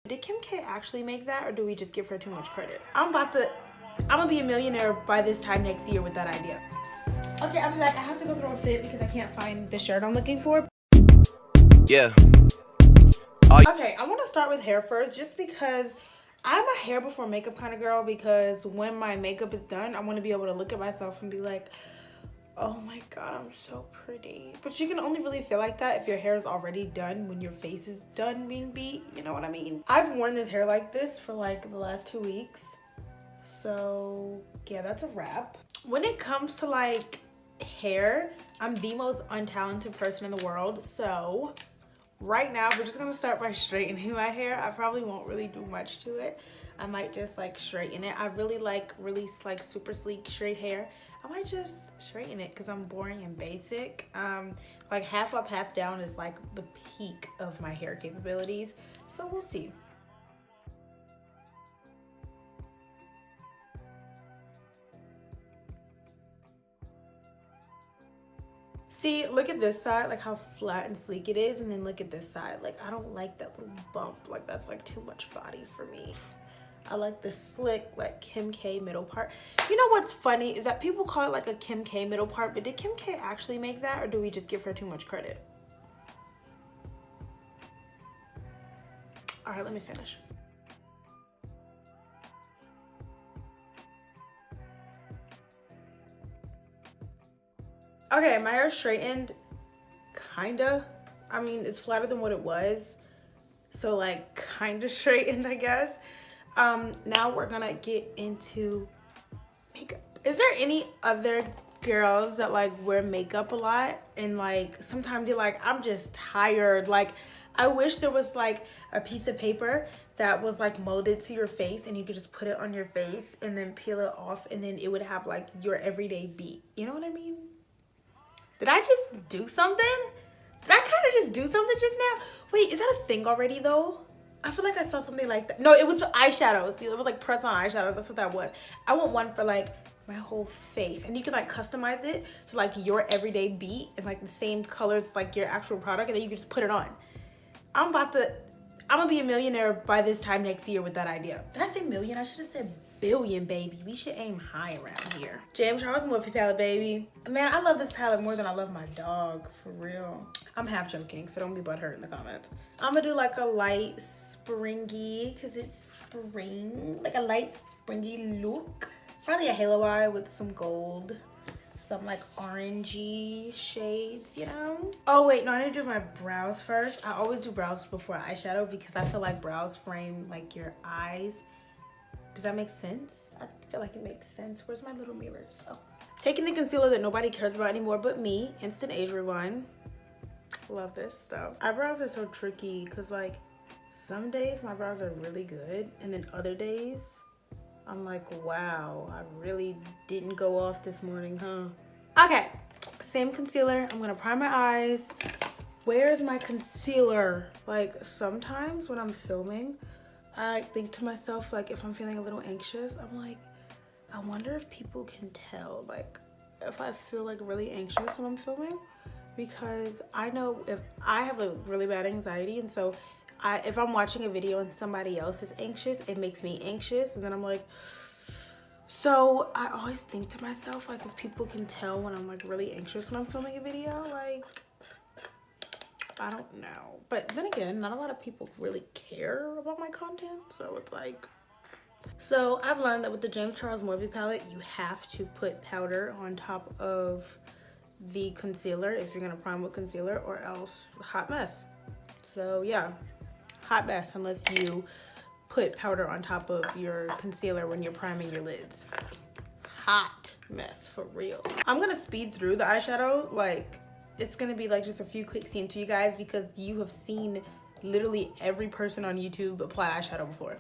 Did Kim K actually make that, or do we just give her too much credit? I'm gonna be a millionaire by this time next year with that idea. Okay, I'll be back. I have to go through a fit because I can't find the shirt I'm looking for. Yeah. Okay, I want to start with hair first, just because I'm a hair before makeup kind of girl, because when my makeup is done, I want to be able to look at myself and be like, oh my god, I'm so pretty. But you can only really feel like that if your hair is already done when your face is done being beat, you know what I mean? I've worn this hair like this for like the last 2 weeks, so yeah, that's a wrap. When it comes to like hair, I'm the most untalented person in the world, so right now we're just gonna start by straightening my hair. I probably won't really do much to it. I might just like straighten it. I really like super sleek straight hair. I might just straighten it because I'm boring and basic. Like half up, half down is like the peak of my hair capabilities. So we'll see. See, look at this side, like how flat and sleek it is, and then look at this side. Like, I don't like that little bump. Like, that's like too much body for me. I like the slick, like Kim K middle part. You know what's funny is that people call it like a Kim K middle part, but did Kim K actually make that, or do we just give her too much credit? All right, let me finish. Okay, my hair straightened, kinda. I mean, it's flatter than what it was, so like kinda straightened, I guess. Now we're gonna get into makeup. Is there any other girls that like wear makeup a lot and like sometimes you're like, I'm just tired? Like, I wish there was like a piece of paper that was like molded to your face and you could just put it on your face and then peel it off, and then it would have like your everyday beat. You know what I mean? Did I just do something? Did I kind of just do something just now? Wait, is that a thing already though? I feel like I saw something like that. No, it was eyeshadows. It was like press on eyeshadows. That's what that was. I want one for like my whole face, and you can like customize it to like your everyday beat and like the same colors like your actual product, and then you can just put it on. I'm gonna be a millionaire by this time next year with that idea. Did I say million? I should have said billion, baby. We should aim high around here. James Charles Morphe palette, baby. Man, I love this palette more than I love my dog, for real. I'm half joking, so don't be butthurt in the comments. I'm gonna do like a light springy, because it's spring, like a light springy look. Probably a halo eye with some gold, some like orangey shades, you know? Oh wait, no, I need to do my brows first. I always do brows before eyeshadow because I feel like brows frame like your eyes. Does that make sense? I feel like it makes sense. Where's my little mirrors? Oh. Taking the concealer that nobody cares about anymore but me. Instant Age Rewind. Love this stuff. Eyebrows are so tricky because like some days my brows are really good, and then other days I'm like, wow, I really didn't go off this morning, huh? Okay, same concealer. I'm gonna prime my eyes. Where's my concealer? Like sometimes when I'm filming, I think to myself, like if I'm feeling a little anxious, I'm like, I wonder if people can tell, like if I feel like really anxious when I'm filming, because I know if I have a really bad anxiety, and so if I'm watching a video and somebody else is anxious, it makes me anxious, and then I'm like, so I always think to myself, like if people can tell when I'm like really anxious when I'm filming a video, like I don't know. But then again, not a lot of people really care about my content, so it's like. So I've learned that with the James Charles Morphe palette, you have to put powder on top of the concealer if you're gonna prime with concealer, or else hot mess. So yeah, hot mess unless you put powder on top of your concealer when you're priming your lids. Hot mess, for real. I'm gonna speed through the eyeshadow, like it's gonna be like just a few quick scenes to you guys because you have seen literally every person on YouTube apply eyeshadow before.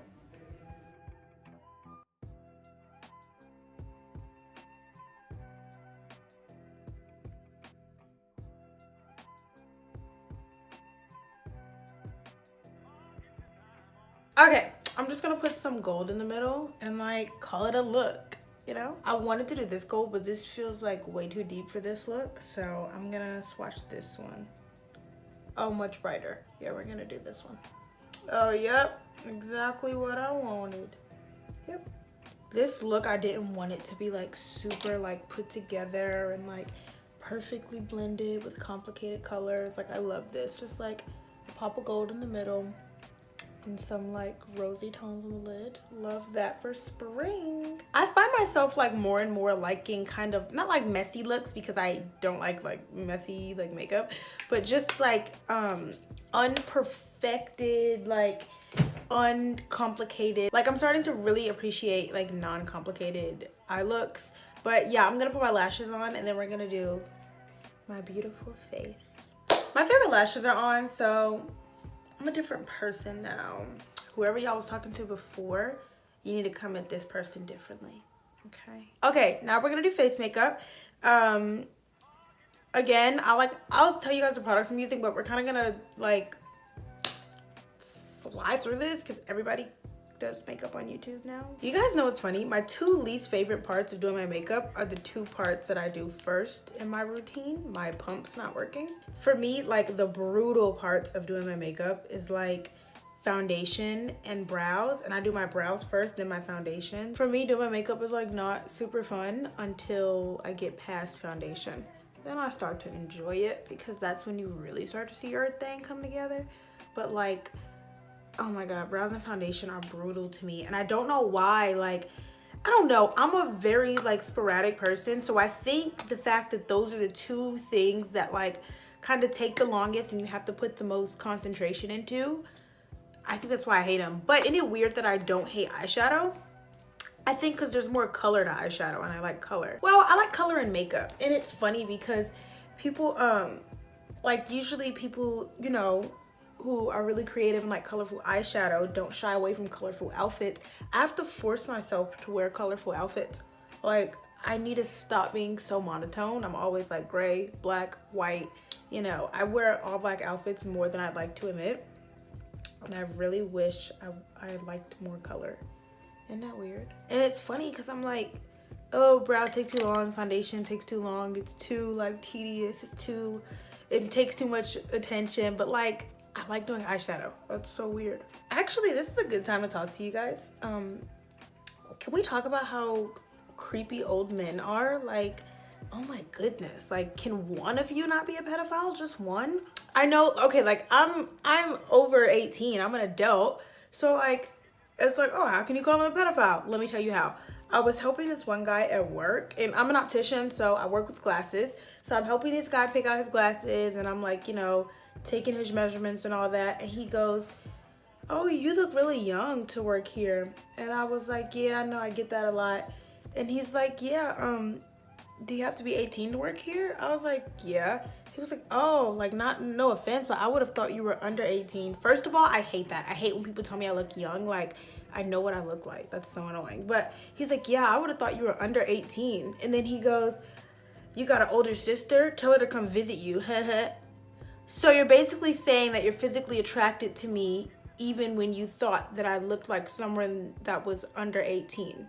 Okay, I'm just gonna put some gold in the middle and like call it a look, you know? I wanted to do this gold, but this feels like way too deep for this look, so I'm gonna swatch this one. Oh, much brighter. Yeah, we're gonna do this one. Oh, yep. Exactly what I wanted. Yep. This look, I didn't want it to be like super like put together and like perfectly blended with complicated colors. Like I love this. Just like a pop of gold in the middle and some like rosy tones on the lid. Love that for spring. I find myself like more and more liking kind of not like messy looks, because I don't like messy like makeup, but just like unperfected, like uncomplicated. Like I'm starting to really appreciate like non-complicated eye looks. But yeah, I'm gonna put my lashes on and then we're gonna do my beautiful face. My favorite lashes are on, so I'm a different person now. Whoever y'all was talking to before, you need to come at this person differently. Okay, now we're gonna do face makeup. Again, I'll tell you guys the products I'm using, but we're kind of gonna like fly through this because everybody does makeup on YouTube now. You guys know what's funny? My two least favorite parts of doing my makeup are the two parts that I do first in my routine. My pump's not working. For me, like the brutal parts of doing my makeup is like foundation and brows, and I do my brows first, then my foundation. For me, doing my makeup is like not super fun until I get past foundation. Then I start to enjoy it because that's when you really start to see your thing come together. But like, oh my god, brows and foundation are brutal to me, and I don't know why. Like, I don't know, I'm a very like sporadic person, so I think the fact that those are the two things that like kind of take the longest and you have to put the most concentration into, I think that's why I hate them. But isn't it weird that I don't hate eyeshadow? I think because there's more color to eyeshadow and I like color. Well, I like color in makeup, and it's funny because people like usually people, you know, who are really creative and like colorful eyeshadow don't shy away from colorful outfits. I have to force myself to wear colorful outfits. Like, I need to stop being so monotone. I'm always like gray, black, white. You know, I wear all black outfits more than I'd like to admit, and I really wish I liked more color. Isn't that weird? And it's funny because I'm like, oh, brows take too long, foundation takes too long, it's too like tedious, it takes too much attention. But like, I like doing eyeshadow. That's so weird. Actually, this is a good time to talk to you guys. Can we talk about how creepy old men are? Like, oh my goodness, like, can one of you not be a pedophile? Just one? I know, okay, like I'm over 18, I'm an adult, so like it's like, oh, how can you call him a pedophile? Let me tell you how. I was helping this one guy at work, and I'm an optician, so I work with glasses. So I'm helping this guy pick out his glasses, and I'm like, you know, taking his measurements and all that. And he goes, oh, you look really young to work here. And I was like, yeah, I know, I get that a lot. And he's like, yeah, do you have to be 18 to work here? I was like, yeah. He was like, oh, like, no offense, but I would have thought you were under 18. First of all, I hate that. I hate when people tell me I look young. Like, I know what I look like. That's so annoying. But he's like, yeah, I would have thought you were under 18. And then he goes, you got an older sister? Tell her to come visit you. So you're basically saying that you're physically attracted to me even when you thought that I looked like someone that was under 18.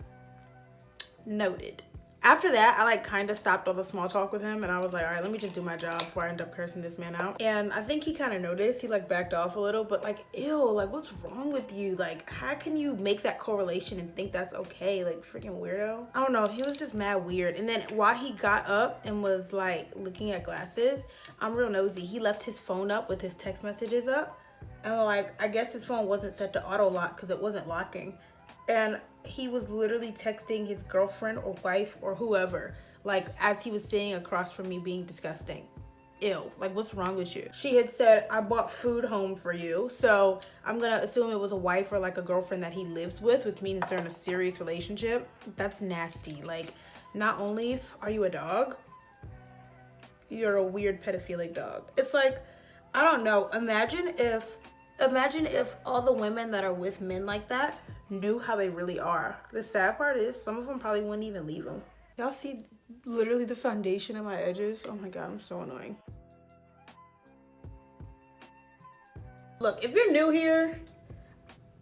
Noted. After that, I like kind of stopped all the small talk with him, and I was like, all right, let me just do my job before I end up cursing this man out. And I think he kind of noticed. He like backed off a little, but like, ew, like, what's wrong with you? Like, how can you make that correlation and think that's okay? Like, freaking weirdo. I don't know, he was just mad weird. And then while he got up and was like looking at glasses, I'm real nosy, he left his phone up with his text messages up, and like, I guess his phone wasn't set to auto lock because it wasn't locking. And he was literally texting his girlfriend or wife or whoever, like, as he was sitting across from me being disgusting. Ew, like, what's wrong with you? She had said, I bought food home for you. So I'm gonna assume it was a wife or like a girlfriend that he lives with, which means they're in a serious relationship. That's nasty. Like, not only are you a dog, you're a weird pedophilic dog. It's like, I don't know, imagine if all the women that are with men like that knew how they really are. The sad part is some of them probably wouldn't even leave them. Y'all see literally the foundation of my edges? Oh my god, I'm so annoying. Look, if you're new here,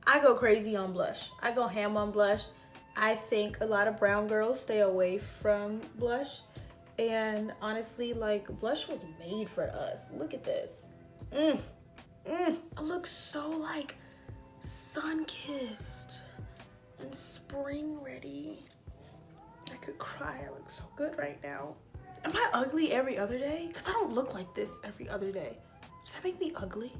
I go crazy on blush. I go ham on blush. I think a lot of brown girls stay away from blush. And honestly, like, blush was made for us. Look at this. I look so sun-kissed and spring ready. I could cry. I look so good right now. Am I ugly every other day? Because I don't look like this every other day. Does that make me ugly?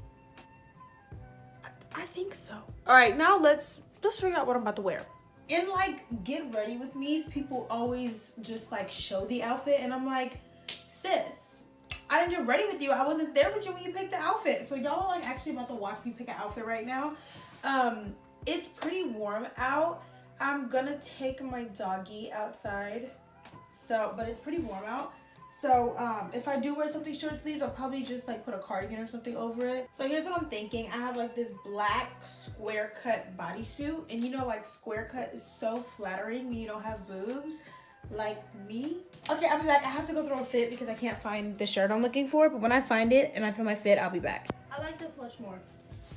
I think so. All right, now let's figure out what I'm about to wear. In like get ready with me's, people always just like show the outfit, and I'm like, sis, I didn't get ready with you. I wasn't there with you when you picked the outfit. So y'all are like actually about to watch me pick an outfit right now. It's pretty warm out. I'm gonna take my doggy outside. But it's pretty warm out. So if I do wear something short sleeves, I'll probably just like put a cardigan or something over it. So here's what I'm thinking. I have like this black square cut bodysuit, and you know, like square cut is so flattering when you don't have boobs like me. Okay, I'll be back. I have to go through a fit because I can't find the shirt I'm looking for, but when I find it and I find my fit, I'll be back. I like this much more.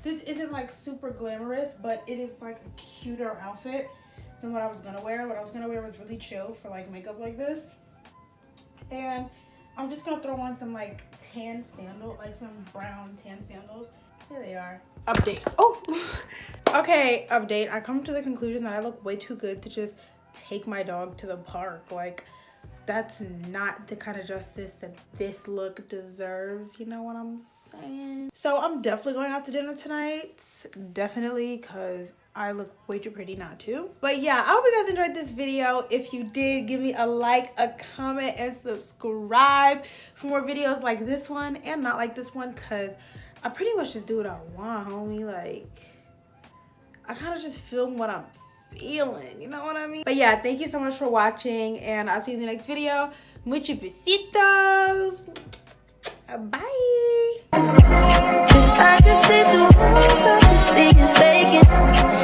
This isn't like super glamorous, but it is like a cuter outfit than what I was gonna wear. What I was gonna wear was really chill for like makeup like this. And I'm just gonna throw on some like tan sandal, like some brown tan sandals. Here they are. Update. Oh, okay, update. I come to the conclusion that I look way too good to just take my dog to the park. Like, that's not the kind of justice that this look deserves. You know what I'm saying? So I'm definitely going out to dinner tonight. Definitely, because I look way too pretty not to. But yeah, I hope you guys enjoyed this video. If you did, give me a like, a comment, and subscribe for more videos like this one and not like this one, because I pretty much just do what I want, homie. Like, I kind of just film what I'm feeling, you know what I mean? But yeah, thank you so much for watching, and I'll see you in the next video. Muchos besitos. Bye. If I could see the walls, I could see you faking.